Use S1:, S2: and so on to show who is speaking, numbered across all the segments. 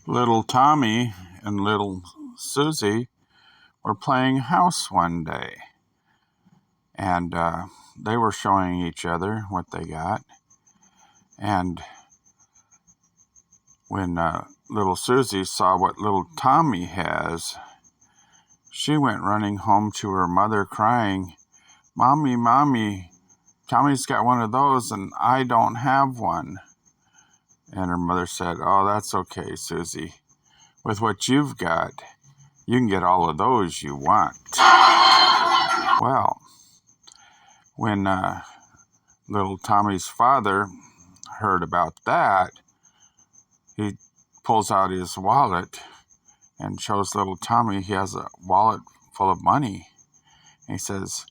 S1: Little Tommy and little Susie were playing house one day, and they were showing each other what they got. And when little Susie saw what little Tommy has, she went running home to her mother crying, "Mommy, Mommy, Tommy's got one of those and I don't have one." And her mother said, "Oh, that's okay, Susie. With what you've got, you can get all of those you want." Well, when little Tommy's father heard about that, he pulls out his wallet and shows little Tommy he has a wallet full of money. And he says,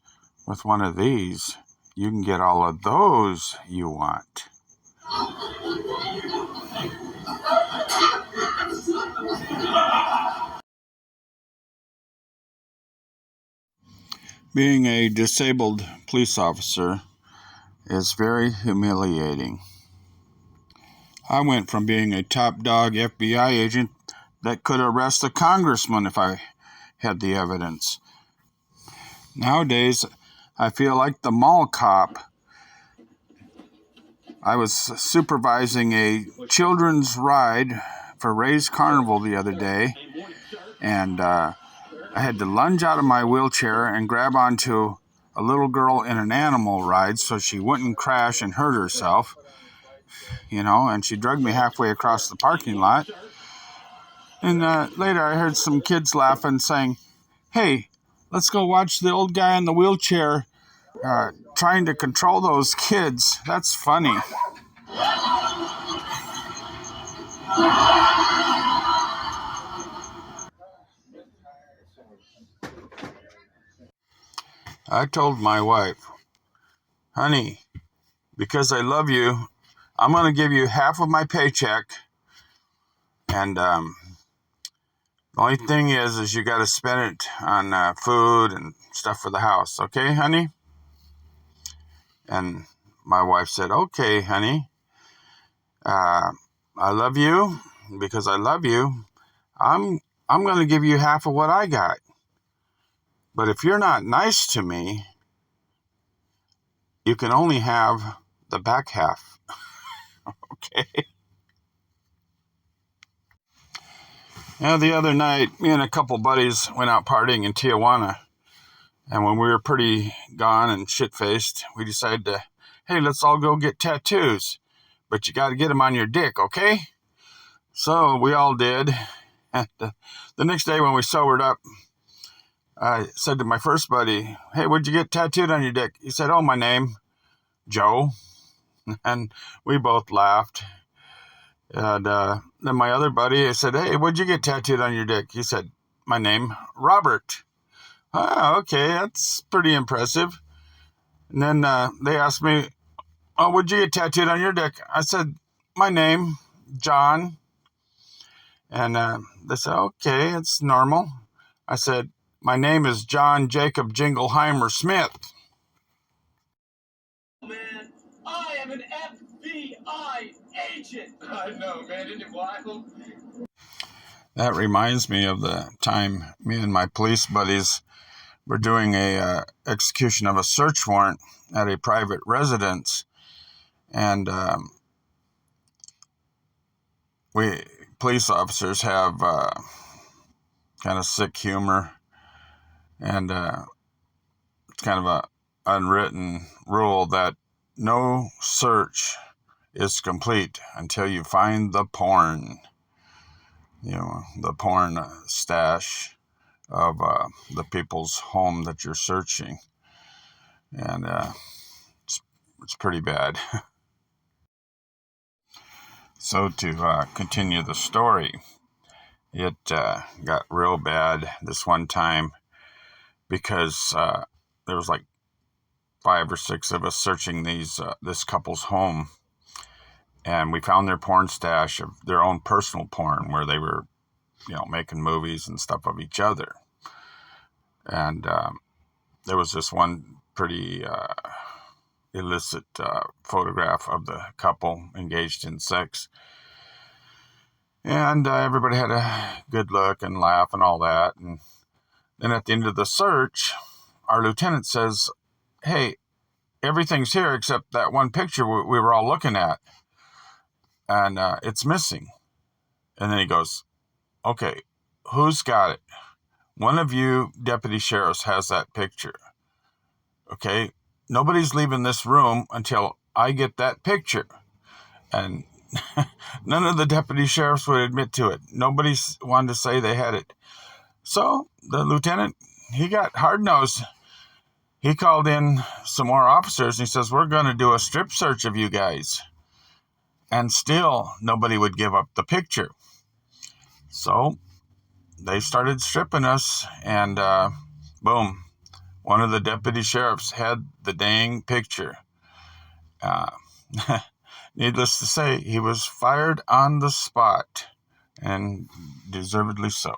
S1: "With one of these, you can get all of those you want." Being a disabled police officer is very humiliating. I went from being a top dog FBI agent that could arrest a congressman if I had the evidence. Nowadays, I feel like the mall cop. I was supervising a children's ride for Ray's Carnival the other day, and I had to lunge out of my wheelchair and grab onto a little girl in an animal ride so she wouldn't crash and hurt herself, and she dragged me halfway across the parking lot. And later I heard some kids laughing, saying, "Hey, let's go watch the old guy in the wheelchair trying to control those kids. That's funny." I told my wife, "Honey, because I love you, I'm going to give you half of my paycheck. And the only thing is you got to spend it on food and stuff for the house. Okay, honey?" And my wife said, "Okay, honey. I love you. Because I love you, I'm going to give you half of what I got. But if you're not nice to me, you can only have the back half." Okay. The other night, me and a couple buddies went out partying in Tijuana. And when we were pretty gone and shit-faced, we decided to, "Hey, let's all go get tattoos. But you got to get them on your dick, okay?" So we all did. And the next day when we sobered up, I said to my first buddy, "Hey, what'd you get tattooed on your dick?" He said, "Oh, my name, Joe." And we both laughed. And then my other buddy, I said, "Hey, what'd you get tattooed on your dick?" He said, "My name, Robert." "Oh, okay, that's pretty impressive." And then they asked me, "Oh, what'd you get tattooed on your dick?" I said, "My name, John." And they said, "Okay, it's normal." I said, "My name is John Jacob Jingleheimer Smith."
S2: Man, I am an FBI agent. I know, man. Isn't it wild?
S1: That reminds me of the time me and my police buddies were doing a execution of a search warrant at a private residence. And we police officers have kind of sick humor, and it's kind of a unwritten rule that no search is complete until you find the porn, the porn stash of the people's home that you're searching. And it's pretty bad. So to continue the story, it got real bad this one time because there was like 5 or 6 of us searching this couple's home. And we found their porn stash of their own personal porn where they were, making movies and stuff of each other. And there was this one pretty illicit photograph of the couple engaged in sex. And everybody had a good look and laugh and all that. And then at the end of the search, our lieutenant says, hey, everything's here except that one picture we were all looking at. And it's missing. And then he goes, okay, who's got it? One of you deputy sheriffs has that picture. Okay, nobody's leaving this room until I get that picture. And none of the deputy sheriffs would admit to it. Nobody wanted to say they had it. So the lieutenant, he got hard-nosed. He called in some more officers and he says, we're going to do a strip search of you guys. And still nobody would give up the picture. So they started stripping us, and boom, one of the deputy sheriffs had the dang picture. Needless to say, he was fired on the spot, and deservedly so.